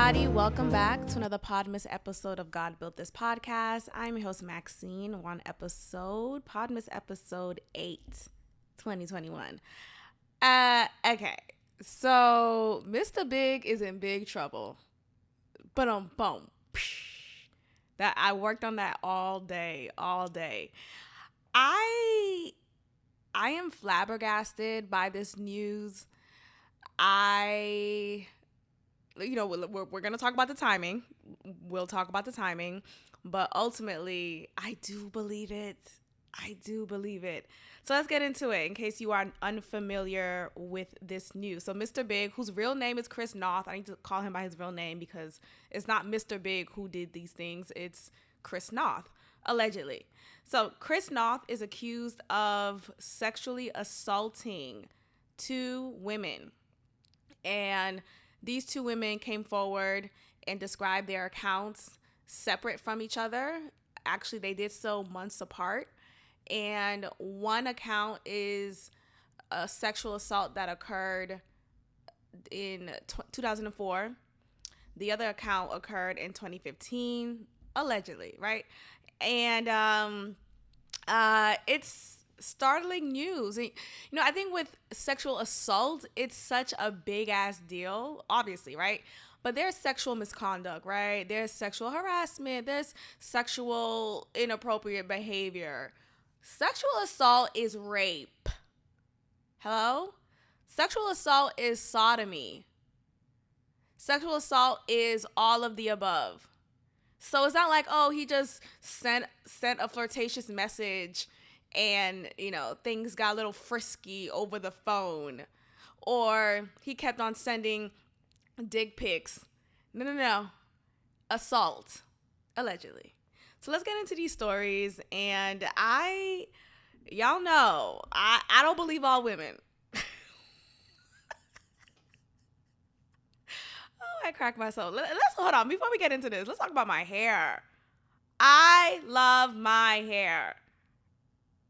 everybody. Welcome back to another PODMAS episode of God Built This Podcast. I'm your host, Maxine. We're on PODMAS episode 8, 2021. Okay, so Mr. Big is in big trouble. Boom. That I worked on that all day. I am flabbergasted by this news. We're going to talk about the timing. We'll talk about the timing. But ultimately, I do believe it. So let's get into it in case you are unfamiliar with this news. So Mr. Big, whose real name is Chris Noth. I need to call him by his real name because it's not Mr. Big who did these things. It's Chris Noth, allegedly. So Chris Noth is accused of sexually assaulting 2 women. And these 2 women came forward and described their accounts separate from each other. Actually, they did so months apart. And one account is a sexual assault that occurred in 2004. The other account occurred in 2015, allegedly, right? And it's startling news. And, I think with sexual assault, it's such a big ass deal, obviously, right? But there's sexual misconduct, right? There's sexual harassment. There's sexual inappropriate behavior. Sexual assault is rape. Hello? Sexual assault is sodomy. Sexual assault is all of the above. So it's not like, oh, he just sent a flirtatious message and, things got a little frisky over the phone. Or he kept on sending dick pics. No. Assault. Allegedly. So let's get into these stories. And y'all know, I don't believe all women. I crack myself. Let's hold on. Before we get into this, let's talk about my hair. I love my hair.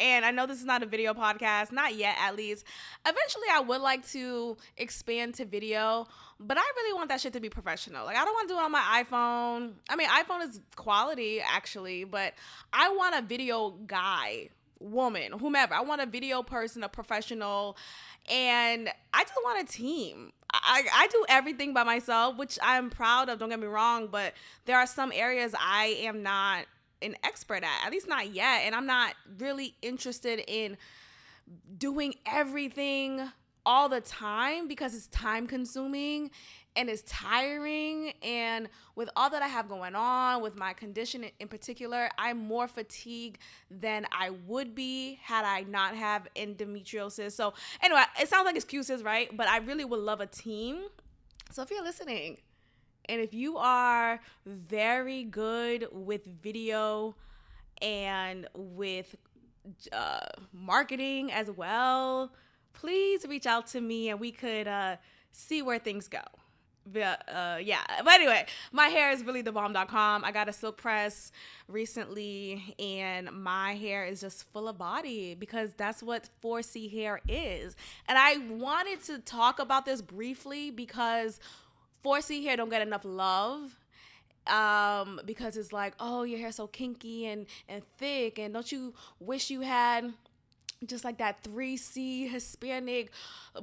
And I know this is not a video podcast, not yet at least. Eventually, I would like to expand to video, but I really want that shit to be professional. Like, I don't want to do it on my iPhone. I mean, iPhone is quality, actually, but I want a video guy, woman, whomever. I want a video person, a professional, and I just want a team. I do everything by myself, which I'm proud of, don't get me wrong, but there are some areas I am not an expert at least not yet. And I'm not really interested in doing everything all the time because it's time consuming and it's tiring. And with all that I have going on with my condition in particular, I'm more fatigued than I would be had I not have endometriosis. So anyway, it sounds like excuses, right? But I really would love a team. So if you're listening, and if you are very good with video and with marketing as well, please reach out to me and we could see where things go. But anyway, my hair is really thebomb.com. I got a silk press recently and my hair is just full of body because that's what 4C hair is. And I wanted to talk about this briefly because 4C hair don't get enough love because it's like, oh, your hair's so kinky and thick, and don't you wish you had just like that 3C Hispanic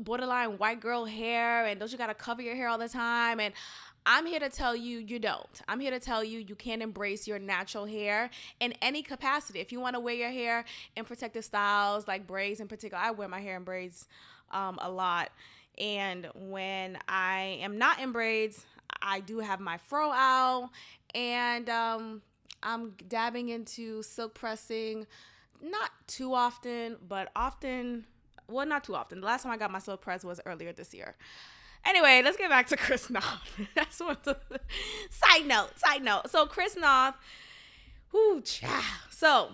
borderline white girl hair, and don't you gotta cover your hair all the time? And I'm here to tell you, you don't. I'm here to tell you, you can embrace your natural hair in any capacity. If you want to wear your hair in protective styles like braids in particular, I wear my hair in braids a lot. And when I am not in braids, I do have my fro out, and I'm dabbing into silk pressing, not too often, but often. Well, not too often. The last time I got my silk press was earlier this year. Anyway, let's get back to Chris Noth. That's what the side note. So Chris Noth, So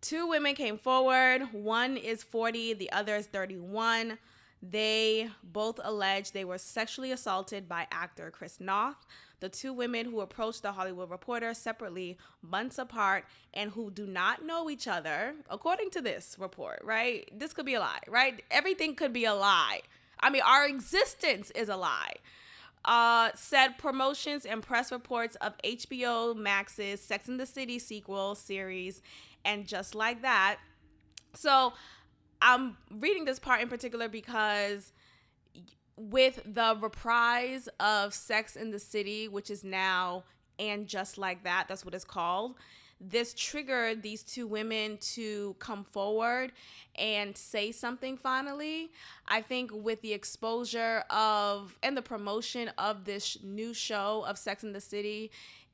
2 women came forward. One is 40, the other is 31. They both alleged they were sexually assaulted by actor Chris Noth. The 2 women who approached The Hollywood Reporter separately months apart and who do not know each other, according to this report, right? This could be a lie, right? Everything could be a lie. I mean, our existence is a lie. said promotions and press reports of HBO Max's Sex and the City sequel series, and Just Like That. So I'm reading this part in particular because with the reprise of Sex in the City, which is now And Just Like That, that's what it's called, this triggered these two women to come forward and say something finally. I think with the exposure of and the promotion of this new show of Sex in the City,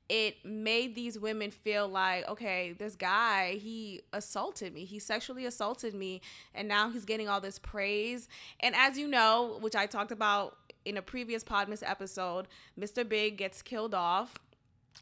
it made these women feel like, okay, this guy, he assaulted me. He sexually assaulted me, and now he's getting all this praise. And as you know, which I talked about in a previous PODMAS episode, Mr. Big gets killed off.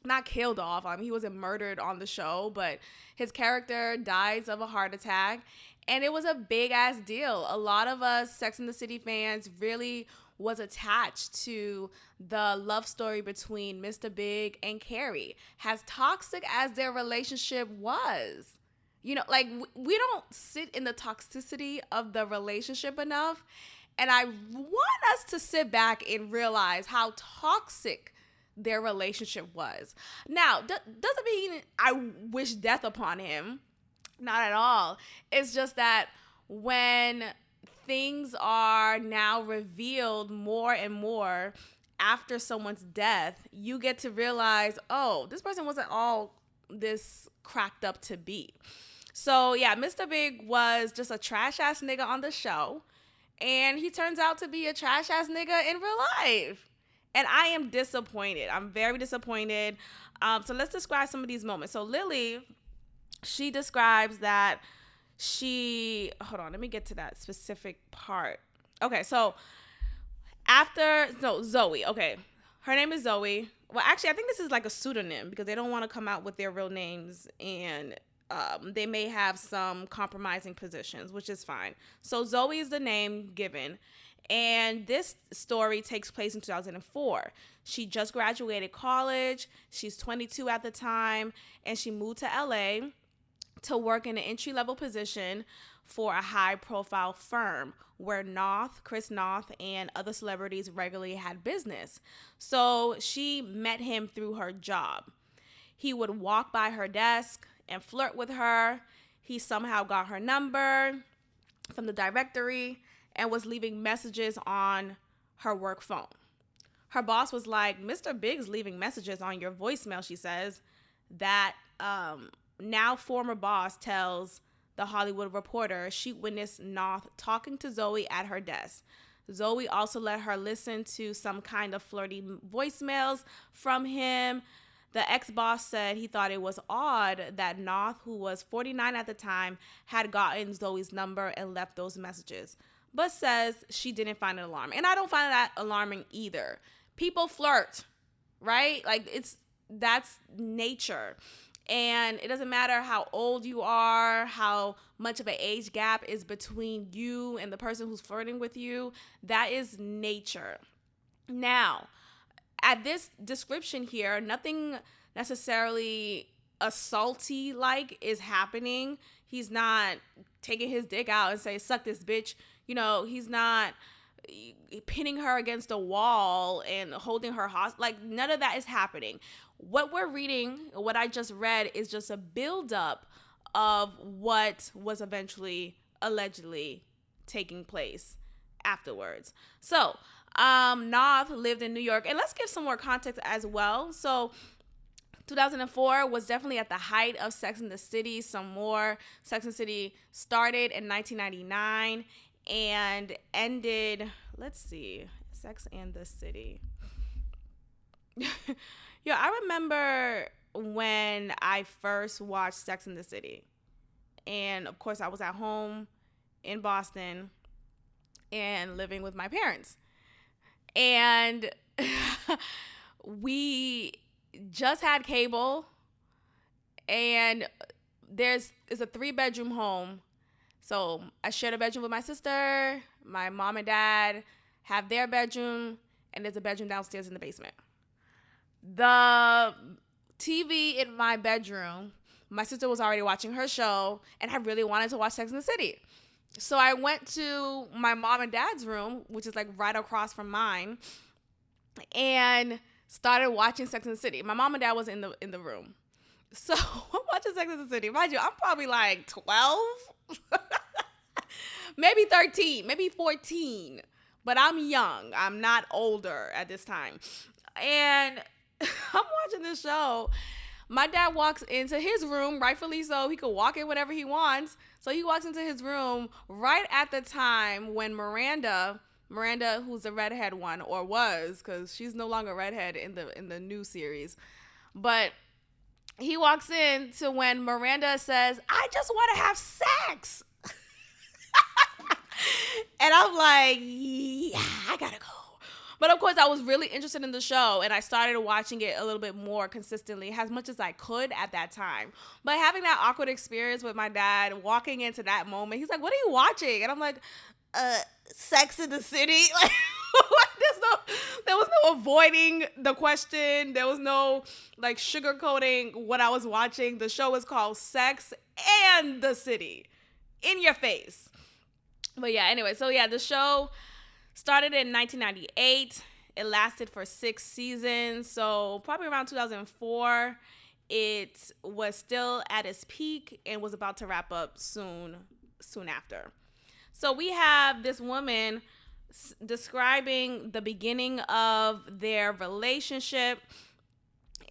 Not killed off. I mean, he wasn't murdered on the show, but his character dies of a heart attack. And it was a big ass deal. A lot of us Sex and the City fans really was attached to the love story between Mr. Big and Carrie. As toxic as their relationship was, you know, like we don't sit in the toxicity of the relationship enough. And I want us to sit back and realize how toxic their relationship was. Now, doesn't mean I wish death upon him. Not at all. It's just that when things are now revealed more and more after someone's death, you get to realize, oh, this person wasn't all this cracked up to be. So yeah, Mr. Big was just a trash ass nigga on the show, and he turns out to be a trash ass nigga in real life. And I am disappointed. I'm very disappointed. So let's describe some of these moments. So Lily, she describes that hold on, let me get to that specific part. Okay, so Zoe, okay. Her name is Zoe. Well, actually, I think this is like a pseudonym because they don't want to come out with their real names, and they may have some compromising positions, which is fine. So Zoe is the name given. And this story takes place in 2004. She just graduated college. She's 22 at the time, and she moved to LA to work in an entry-level position for a high-profile firm where Chris Noth, and other celebrities regularly had business. So she met him through her job. He would walk by her desk and flirt with her. He somehow got her number from the directory and was leaving messages on her work phone. Her boss was like, Mr. Big's leaving messages on your voicemail, she says. That now former boss tells the Hollywood Reporter she witnessed Noth talking to Zoe at her desk. Zoe also let her listen to some kind of flirty voicemails from him. The ex-boss said he thought it was odd that Noth, who was 49 at the time, had gotten Zoe's number and left those messages, but says she didn't find it alarming. And I don't find that alarming either. People flirt, right? Like that's nature. And it doesn't matter how old you are, how much of an age gap is between you and the person who's flirting with you. That is nature. Now, at this description here, nothing necessarily assaulty like is happening. He's not taking his dick out and say, suck this bitch. You know, he's not pinning her against a wall and holding her hostage. Like, none of that is happening. What we're reading, what I just read, is just a buildup of what was eventually allegedly taking place afterwards. So, Noth lived in New York. And let's give some more context as well. So, 2004 was definitely at the height of Sex and the City. Some more. Sex and the City started in 1999 and ended, let's see, Sex and the City. Yeah, I remember when I first watched Sex and the City. And of course, I was at home in Boston and living with my parents. And we just had cable, and it's a 3-bedroom home. So I shared a bedroom with my sister. My mom and dad have their bedroom, and there's a bedroom downstairs in the basement. The TV in my bedroom, my sister was already watching her show, and I really wanted to watch Sex and the City. So I went to my mom and dad's room, which is like right across from mine, and started watching Sex and the City. My mom and dad was in the room. So I'm watching Sex and the City. Mind you, I'm probably like 12, maybe 13, maybe 14. But I'm young. I'm not older at this time. And I'm watching this show. My dad walks into his room, rightfully so. He could walk in whenever he wants. So he walks into his room right at the time when Miranda, who's the redhead one, or was, because she's no longer redhead in the new series. But he walks in to when Miranda says, "I just want to have sex." And I'm like, yeah, I gotta go. But of course, I was really interested in the show, and I started watching it a little bit more consistently, as much as I could at that time. But having that awkward experience with my dad, walking into that moment, he's like, "What are you watching?" And I'm like, Sex in the City. Like, there was no avoiding the question. There was no like sugarcoating what I was watching. The show is called Sex and the City, in your face. But yeah, anyway, so yeah, the show started in 1998. It lasted for 6 seasons. So probably around 2004, it was still at its peak and was about to wrap up soon after. So we have this woman describing the beginning of their relationship,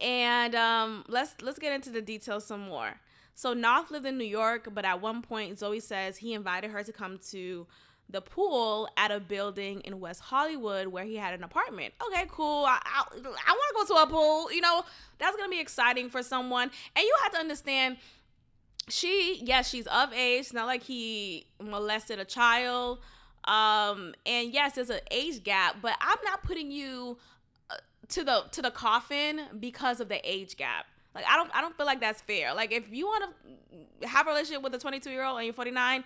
and let's get into the details some more. So Noth lived in New York, but at one point Zoe says he invited her to come to the pool at a building in West Hollywood where he had an apartment. Okay, cool. I want to go to a pool. You know, that's going to be exciting for someone. And you have to understand, she's of age. It's not like he molested a child. And yes, there's an age gap, but I'm not putting you to the coffin because of the age gap. Like, I don't feel like that's fair. Like, if you want to have a relationship with a 22-year-old and you're 49,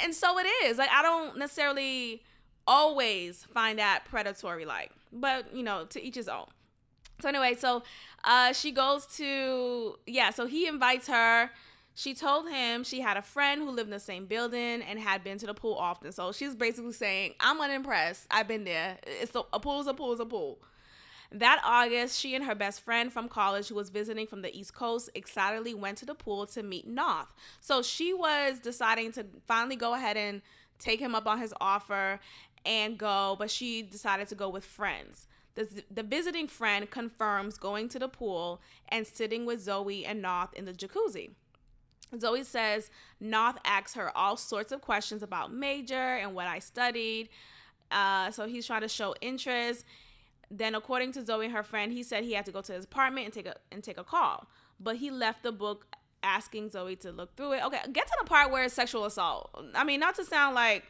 and so it is. Like, I don't necessarily always find that predatory, like, but, you know, to each his own. So anyway, so she goes to, so he invites her. She told him she had a friend who lived in the same building and had been to the pool often. So she's basically saying, I'm unimpressed. I've been there. A pool is a pool is a pool. That August, she and her best friend from college, who was visiting from the East Coast, excitedly went to the pool to meet Noth. So she was deciding to finally go ahead and take him up on his offer and go, but she decided to go with friends. The visiting friend confirms going to the pool and sitting with Zoe and Noth in the jacuzzi. Zoe says Noth asks her all sorts of questions about major and what I studied. So he's trying to show interest. Then, according to Zoe and her friend, he said he had to go to his apartment and take a call. But he left the book asking Zoe to look through it. Okay, get to the part where it's sexual assault. I mean, not to sound like,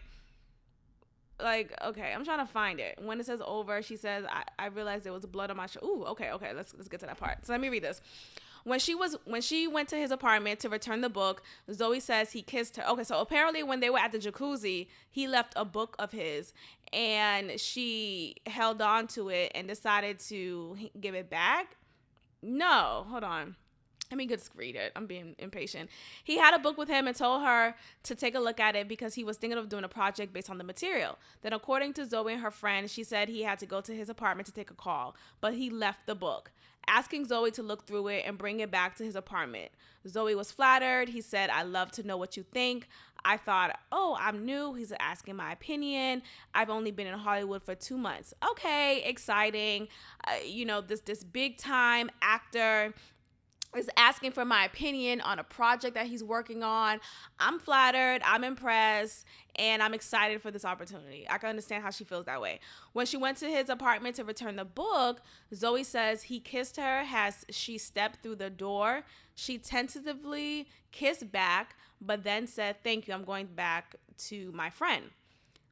okay, I'm trying to find it. When it says over, she says, I realized there was blood on my shirt. Ooh, okay, let's get to that part. So let me read this. When she went to his apartment to return the book, Zoe says he kissed her. Okay, so apparently when they were at the jacuzzi, he left a book of his, and she held on to it and decided to give it back. No, hold on. Let me just read it. I'm being impatient. He had a book with him and told her to take a look at it because he was thinking of doing a project based on the material. Then, according to Zoe and her friend, she said he had to go to his apartment to take a call, but he left the book, asking Zoe to look through it and bring it back to his apartment. Zoe was flattered. He said, "I'd love to know what you think." I thought, oh, I'm new. He's asking my opinion. I've only been in Hollywood for 2 months. Okay, exciting. This big time actor is asking for my opinion on a project that he's working on. I'm flattered, I'm impressed, and I'm excited for this opportunity. I can understand how she feels that way. When she went to his apartment to return the book, Zoe says he kissed her as she stepped through the door. She tentatively kissed back, but then said, "Thank you, I'm going back to my friend."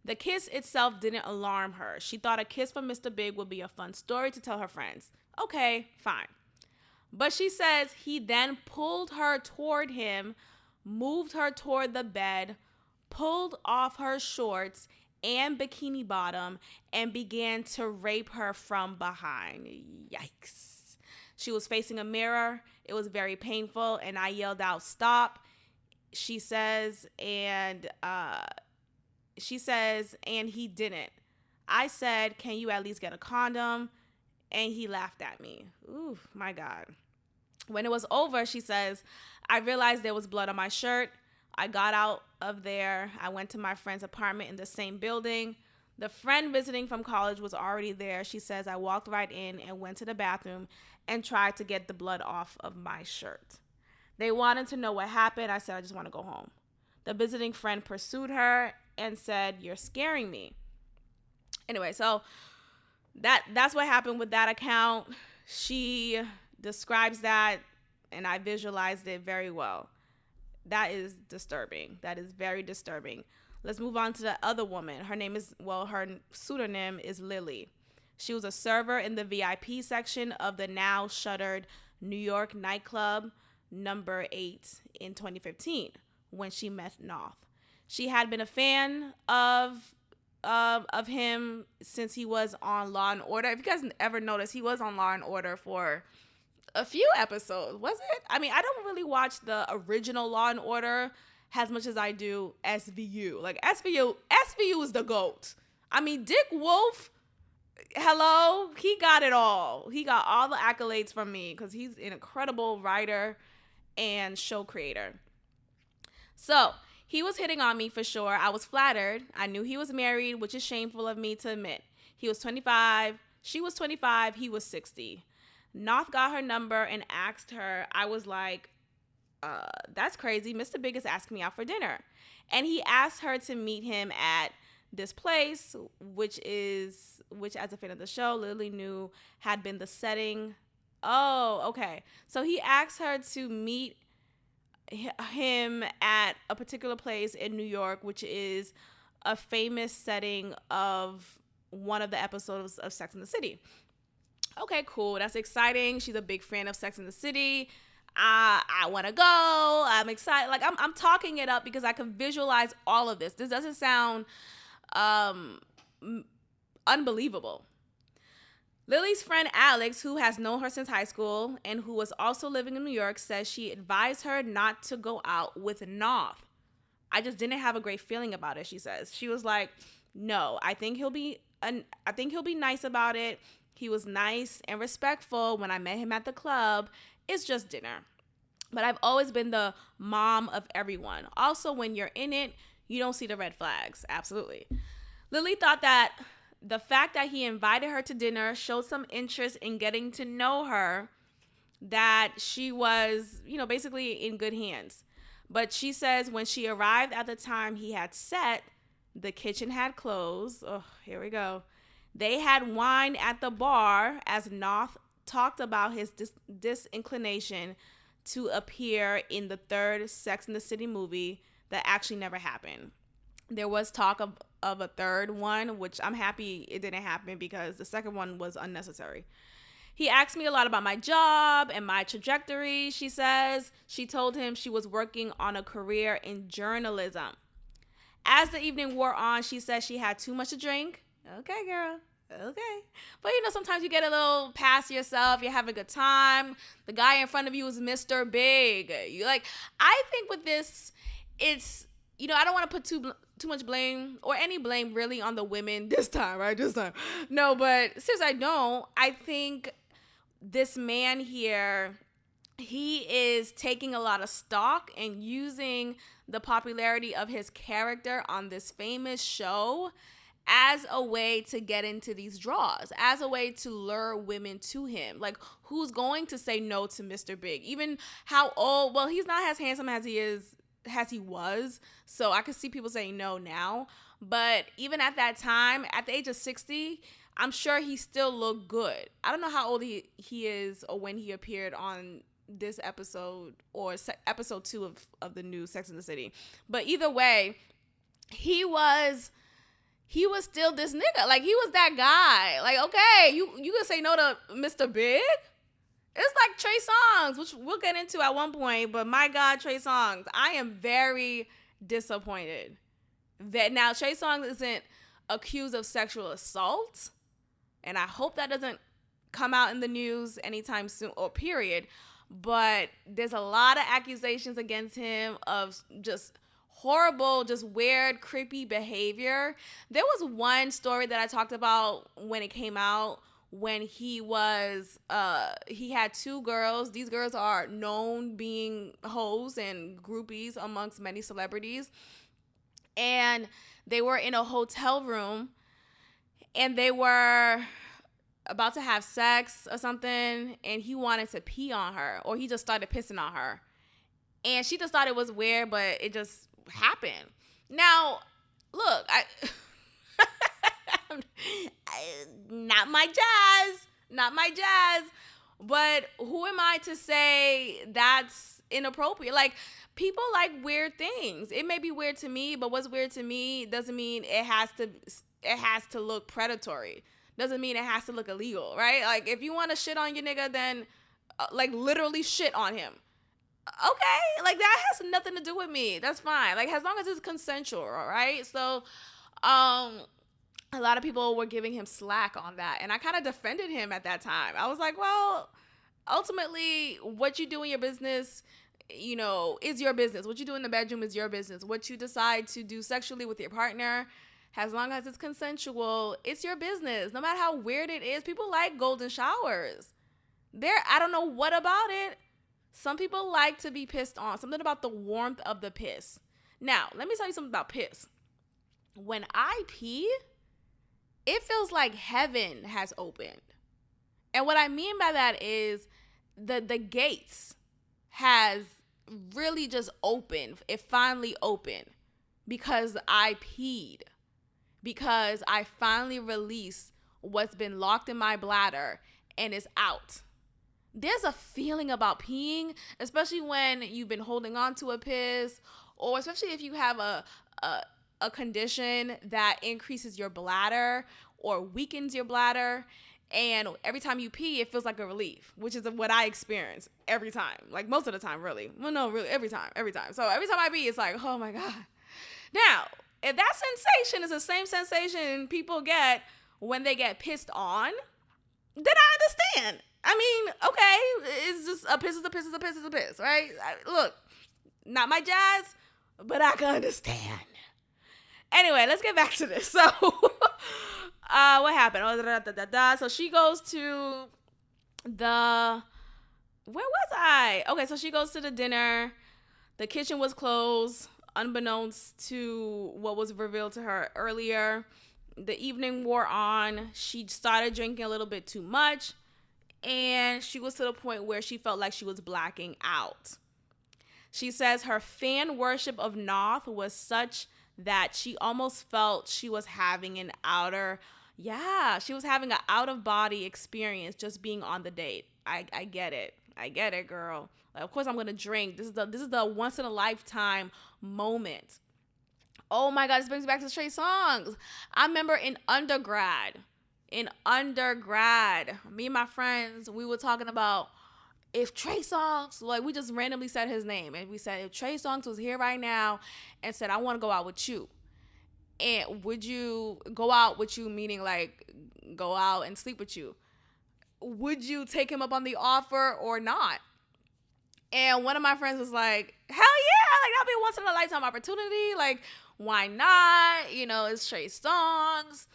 The kiss itself didn't alarm her. She thought a kiss from Mr. Big would be a fun story to tell her friends. Okay, fine. But she says he then pulled her toward him, moved her toward the bed, pulled off her shorts and bikini bottom, and began to rape her from behind. Yikes. She was facing a mirror. It was very painful, and I yelled out, "Stop," she says, and he didn't. I said, can you at least get a condom? And he laughed at me. Ooh, my God. When it was over, she says, I realized there was blood on my shirt. I got out of there. I went to my friend's apartment in the same building. The friend visiting from college was already there. She says, I walked right in and went to the bathroom and tried to get the blood off of my shirt. They wanted to know what happened. I said, I just want to go home. The visiting friend pursued her and said, you're scaring me. Anyway, so that's what happened with that account. She describes that, and I visualized it very well. That is disturbing. That is very disturbing. Let's move on to the other woman. Her pseudonym is Lily. She was a server in the VIP section of the now shuttered New York nightclub number 8 in 2015 when she met Noth. She had been a fan of him since he was on Law and Order. If you guys ever noticed, he was on Law and Order for a few episodes, was it? I mean, I don't really watch the original Law and Order as much as I do SVU. Like SVU is the GOAT. I mean, Dick Wolf, hello, he got it all. He got all the accolades from me because he's an incredible writer and show creator. So he was hitting on me for sure. I was flattered. I knew he was married, which is shameful of me to admit. He was 25. She was 25. He was 60. Noth got her number and asked her. I was like, that's crazy. Mr. Big is asking me out for dinner. And he asked her to meet him at this place, which as a fan of the show, Lily knew had been the setting. Oh, okay. So he asked her to meet him at a particular place in New York, which is a famous setting of one of the episodes of Sex and the City. Okay, cool. That's exciting. She's a big fan of Sex and the City. I want to go. I'm excited. Like I'm talking it up because I can visualize all of this. This doesn't sound unbelievable. Lily's friend Alex, who has known her since high school and who was also living in New York, says she advised her not to go out with Noth. I just didn't have a great feeling about it, she says. She was like, no, I think he'll be nice about it. He was nice and respectful when I met him at the club. It's just dinner. But I've always been the mom of everyone. Also, when you're in it, you don't see the red flags. Absolutely. Lily thought that the fact that he invited her to dinner showed some interest in getting to know her, that she was, basically in good hands. But she says when she arrived at the time he had set, the kitchen had closed. Oh, here we go. They had wine at the bar as Noth talked about his disinclination to appear in the third Sex and the City movie that actually never happened. There was talk of a third one, which I'm happy it didn't happen because the second one was unnecessary. He asked me a lot about my job and my trajectory, she says. She told him she was working on a career in journalism. As the evening wore on, she said she had too much to drink. Okay, girl. Okay. But sometimes you get a little past yourself. You have a good time. The guy in front of you is Mr. Big. I think with this, it's, I don't want to put too much blame or any blame really on the women this time, right? This time. No, but since I don't, I think this man here, he is taking a lot of stock and using the popularity of his character on this famous show as a way to get into these draws, as a way to lure women to him. Like, who's going to say no to Mr. Big? Even how old, well, he's not as handsome as he was, so I could see people saying no now. But even at that time, at the age of 60, I'm sure he still looked good. I don't know how old he is or when he appeared on this episode or episode 2 of the new Sex and the City. But either way, he was still this nigga. Like, he was that guy. Like, okay, you gonna say no to Mr. Big? It's like Trey Songz, which we'll get into at one point. But my God, Trey Songz, I am very disappointed that now Trey Songz isn't accused of sexual assault. And I hope that doesn't come out in the news anytime soon or period. But there's a lot of accusations against him of just horrible, just weird, creepy behavior. There was one story that I talked about when it came out, when he had 2 girls. These girls are known being hoes and groupies amongst many celebrities. And they were in a hotel room and they were about to have sex or something, and he wanted to pee on her, or he just started pissing on her. And she just thought it was weird, but it just happened. Now, look, not my jazz, but who am I to say that's inappropriate? Like, people like weird things. It may be weird to me, but what's weird to me doesn't mean it has to look predatory. Doesn't mean it has to look illegal, right? Like, if you want to shit on your nigga, then like literally shit on him. Okay, like that has nothing to do with me. That's fine. Like, as long as it's consensual, right? So, a lot of people were giving him slack on that, and I kind of defended him at that time. I was like, well, ultimately, what you do in your business, is your business. What you do in the bedroom is your business. What you decide to do sexually with your partner, as long as it's consensual, it's your business. No matter how weird it is, people like golden showers. I don't know what about it. Some people like to be pissed on. Something about the warmth of the piss. Now, let me tell you something about piss. When I pee, it feels like heaven has opened. And what I mean by that is the gates has really just opened. It finally opened because I peed. Because I finally released what's been locked in my bladder and it's out. There's a feeling about peeing, especially when you've been holding on to a piss, or especially if you have a condition that increases your bladder or weakens your bladder. And every time you pee, it feels like a relief, which is what I experience every time. Like, most of the time, really. Well, no, really, every time. So every time I pee, it's like, oh my God. Now, if that sensation is the same sensation people get when they get pissed on, then I understand. I mean, okay, it's just a piss is a piss is a piss is a piss, right? Look, not my jazz, but I can understand. Anyway, let's get back to this. So, what happened? So she goes to where was I? Okay, so she goes to the dinner. The kitchen was closed, unbeknownst to what was revealed to her earlier. The evening wore on. She started drinking a little bit too much, and she was to the point where she felt like she was blacking out. She says her fan worship of Noth was such that she almost felt she was having an out-of-body experience just being on the date. I get it. I get it, girl. Like, of course I'm going to drink. This is the once in a lifetime moment. Oh my God, this brings me back to Trey Songz. I remember in undergrad, me and my friends, we were talking about if Trey Songz, like, we just randomly said his name, and we said, if Trey Songz was here right now and said, I want to go out with you, and would you go out with you, meaning like go out and sleep with you, would you take him up on the offer or not? And one of my friends was like, hell yeah, like, that'll be a once in a lifetime opportunity. Like, why not? It's Trey Songz.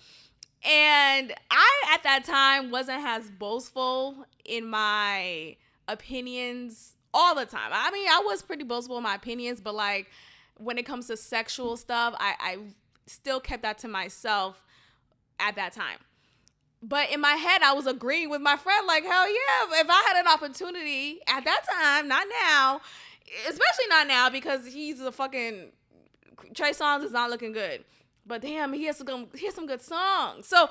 And I, at that time, wasn't as boastful in my opinions all the time. I mean, I was pretty boastful in my opinions, but like, when it comes to sexual stuff, I still kept that to myself at that time. But in my head, I was agreeing with my friend, like, hell yeah, if I had an opportunity at that time, not now, especially not now, because he's a fucking, Trey Songz is not looking good. But damn, he has some good songs. So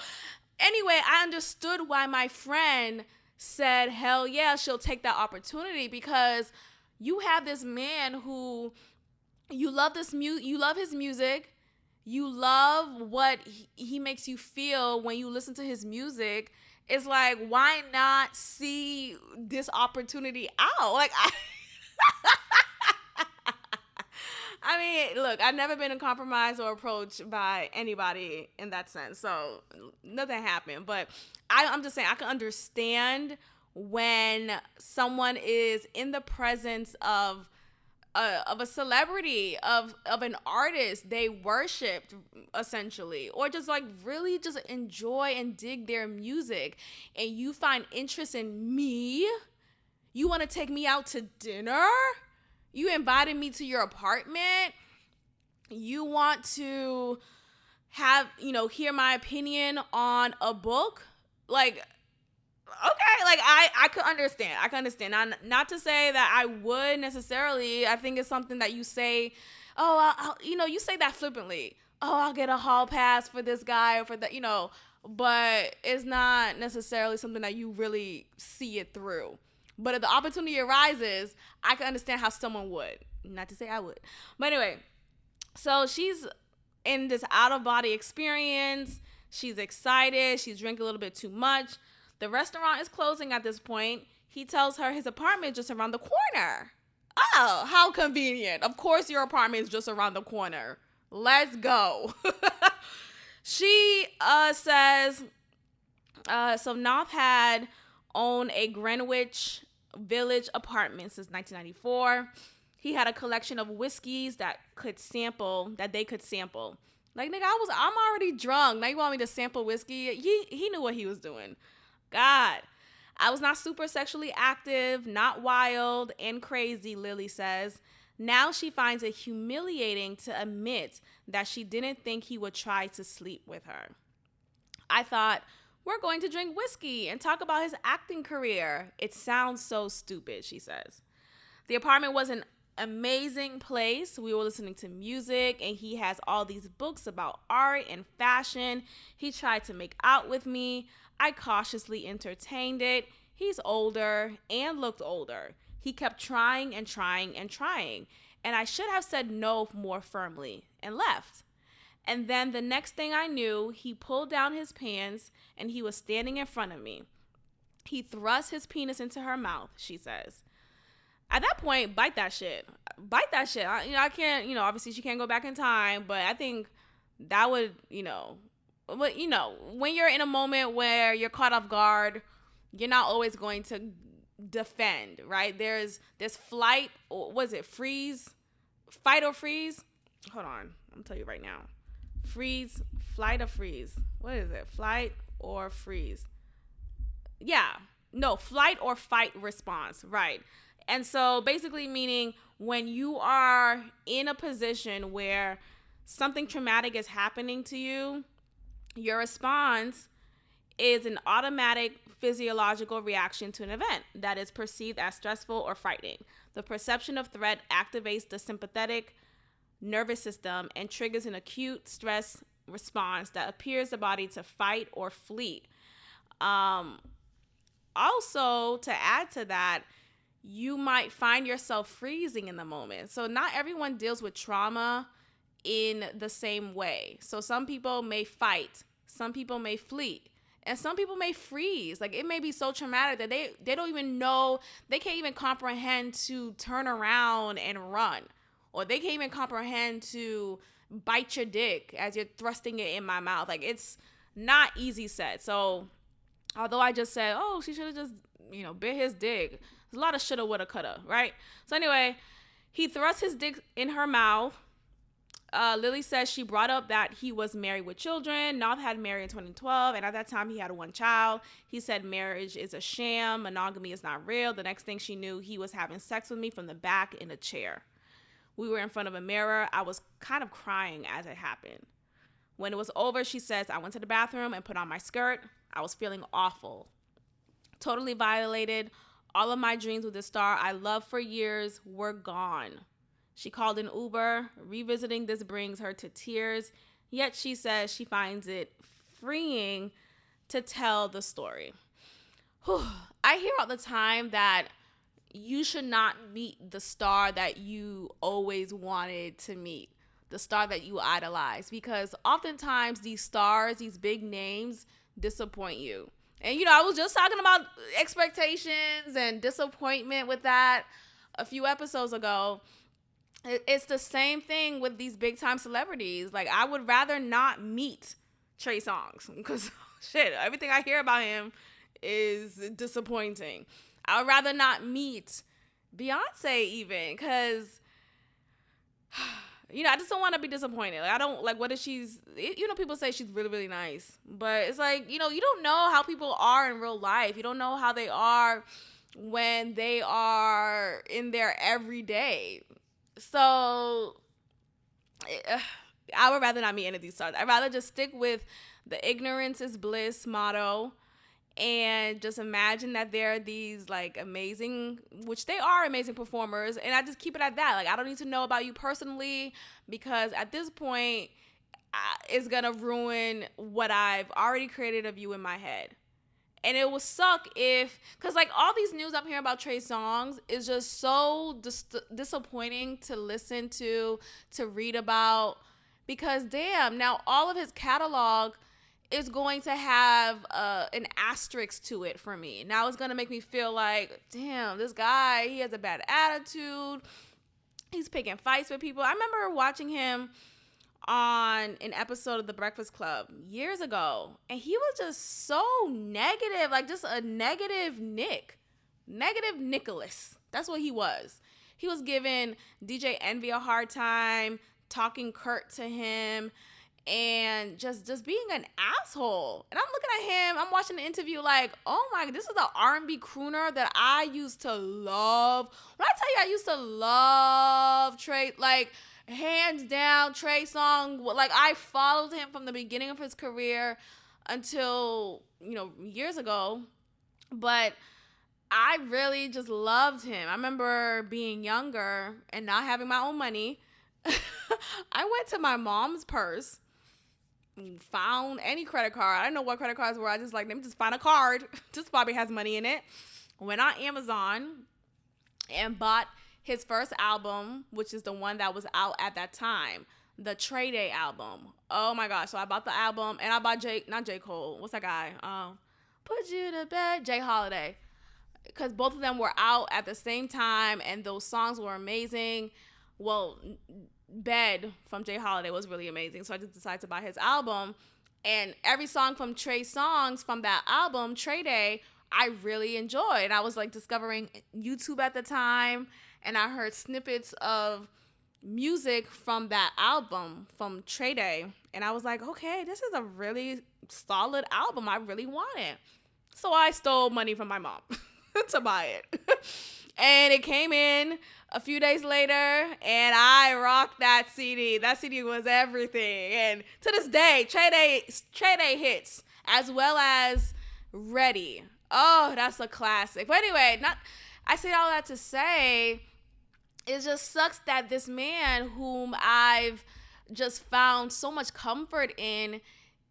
anyway, I understood why my friend said, hell yeah, she'll take that opportunity, because you have this man who, you love his music. You love what he makes you feel when you listen to his music. It's like, why not see this opportunity out? Like, I mean, look, I've never been compromised or approached by anybody in that sense. So nothing happened. But I'm just saying, I can understand when someone is in the presence of of a celebrity, of an artist they worshipped, essentially, or just like really just enjoy and dig their music, and you find interest in me, you want to take me out to dinner, you invited me to your apartment, you want to have, hear my opinion on a book, like, okay, like I could understand. Not to say that I would necessarily. I think it's something that you say, oh, you say that flippantly. Oh, I'll get a hall pass for this guy or for that, but it's not necessarily something that you really see it through. But if the opportunity arises, I can understand how someone would. Not to say I would. But anyway, so she's in this out-of-body experience. She's excited. She's drinking a little bit too much. The restaurant is closing at this point. He tells her his apartment is just around the corner. Oh, how convenient. Of course your apartment is just around the corner. Let's go. She says, so Noth had owned a Greenwich Village apartment since 1994. He had a collection of whiskeys that they could sample. Like, nigga, I'm already drunk. Now you want me to sample whiskey? He knew what he was doing. God, I was not super sexually active, not wild and crazy, Lily says. Now she finds it humiliating to admit that she didn't think he would try to sleep with her. I thought, we're going to drink whiskey and talk about his acting career. It sounds so stupid, she says. The apartment was an amazing place. We were listening to music, and he has all these books about art and fashion. He tried to make out with me. I cautiously entertained it. He's older and looked older. He kept trying and trying and trying, and I should have said no more firmly and left. And then the next thing I knew, he pulled down his pants and he was standing in front of me. He thrust his penis into her mouth, she says. At that point, bite that shit. I can't, obviously she can't go back in time, but I think that would, but when you're in a moment where you're caught off guard, you're not always going to defend, right? There's this flight, or was it freeze? Fight or freeze? Hold on, I'm tell you right now. Freeze, flight or freeze? What is it? Flight or freeze? Yeah, no, flight or fight response, right? And so basically meaning when you are in a position where something traumatic is happening to you, your response is an automatic physiological reaction to an event that is perceived as stressful or frightening. The perception of threat activates the sympathetic nervous system and triggers an acute stress response that appears the body to fight or flee. Also, to add to that, you might find yourself freezing in the moment. So not everyone deals with trauma in the same way. So some people may fight, some people may flee, and some people may freeze. Like, it may be so traumatic that they don't even know, they can't even comprehend to turn around and run. Or they can't even comprehend to bite your dick as you're thrusting it in my mouth. Like, it's not easy said. So although I just said, oh, she should have just, bit his dick. There's a lot of shoulda, woulda, coulda, right? So anyway, he thrust his dick in her mouth. Lily says she brought up that he was married with children. Noth had married in 2012, and at that time he had one child. He said marriage is a sham. Monogamy is not real. The next thing she knew, he was having sex with me from the back in a chair. We were in front of a mirror. I was kind of crying as it happened. When it was over, she says, I went to the bathroom and put on my skirt. I was feeling awful. Totally violated. All of my dreams with the star I loved for years were gone. She called an Uber. Revisiting this brings her to tears. Yet she says she finds it freeing to tell the story. Whew. I hear all the time that you should not meet the star that you always wanted to meet, the star that you idolize, because oftentimes these stars, these big names, disappoint you. And, I was just talking about expectations and disappointment with that a few episodes ago. It's the same thing with these big time celebrities. Like, I would rather not meet Trey Songz because, shit, everything I hear about him is disappointing. I would rather not meet Beyonce even because I just don't want to be disappointed. Like, I don't like what if people say she's really, really nice, but it's like, you don't know how people are in real life. You don't know how they are when they are in there every day. So I would rather not meet any of these stars. I'd rather just stick with the ignorance is bliss motto and just imagine that they're these like amazing, which they are amazing performers, and I just keep it at that. Like, I don't need to know about you personally, because at this point it's gonna ruin what I've already created of you in my head. And it would suck because like all these news I'm hearing about Trey Songz is just so disappointing to listen to read about, because damn, now all of his catalog is going to have an asterisk to it for me. Now it's going to make me feel like, damn, this guy, he has a bad attitude. He's picking fights with people. I remember watching him on an episode of The Breakfast Club years ago, and he was just so negative, like just a negative Nicholas. That's what he was. He was giving DJ Envy a hard time, talking curt to him, and just being an asshole. And I'm looking at him, I'm watching the interview like, oh my, this is the R&B crooner that I used to love. When I tell you I used to love Trey, like hands down, Trey Songz, like I followed him from the beginning of his career until, years ago. But I really just loved him. I remember being younger and not having my own money. I went to my mom's purse, found any credit card. I didn't know what credit cards were. I just like, let me just find a card. This probably has money in it. Went on Amazon and bought his first album, which is the one that was out at that time, the Trey Day album. Oh my gosh. So I bought the album, and I bought not J. Cole. What's that guy? Put You to Bed, Jay Holiday. Because both of them were out at the same time, and those songs were amazing. Well, Bed from Jay Holiday was really amazing, so I just decided to buy his album. And every song from Trey Songz from that album, Trey Day, I really enjoyed. I was like discovering YouTube at the time, and I heard snippets of music from that album from Trey Day, and I was like, okay, this is a really solid album. I really want it. So I stole money from my mom to buy it. And it came in a few days later, and I rocked that CD. That CD was everything. And to this day, Trey Day hits, as well as Ready. Oh, that's a classic. But anyway, I say all that to say, it just sucks that this man whom I've just found so much comfort in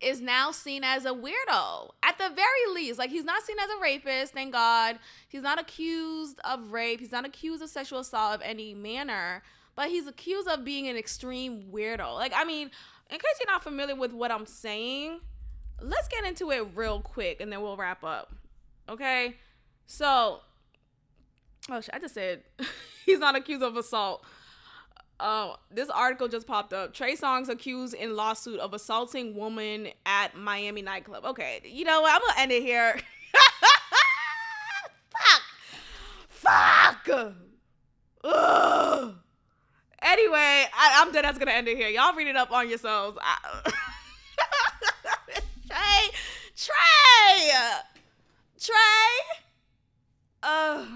is now seen as a weirdo. At the very least, like, he's not seen as a rapist, thank God. He's not accused of rape. He's not accused of sexual assault of any manner, but he's accused of being an extreme weirdo. Like, I mean, in case you're not familiar with what I'm saying, let's get into it real quick, and then we'll wrap up. Okay? So, I just said he's not accused of assault. This article just popped up. Trey Songz accused in lawsuit of assaulting woman at Miami nightclub. Okay, you know what? I'm gonna end it here. Fuck. Ugh. Anyway, I'm dead. That's gonna end it here. Y'all read it up on yourselves. Trey.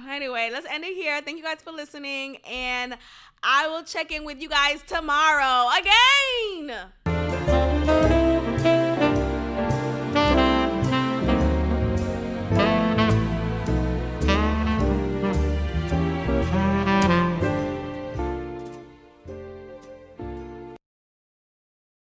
Anyway, let's end it here. Thank you guys for listening, and I will check in with you guys tomorrow again.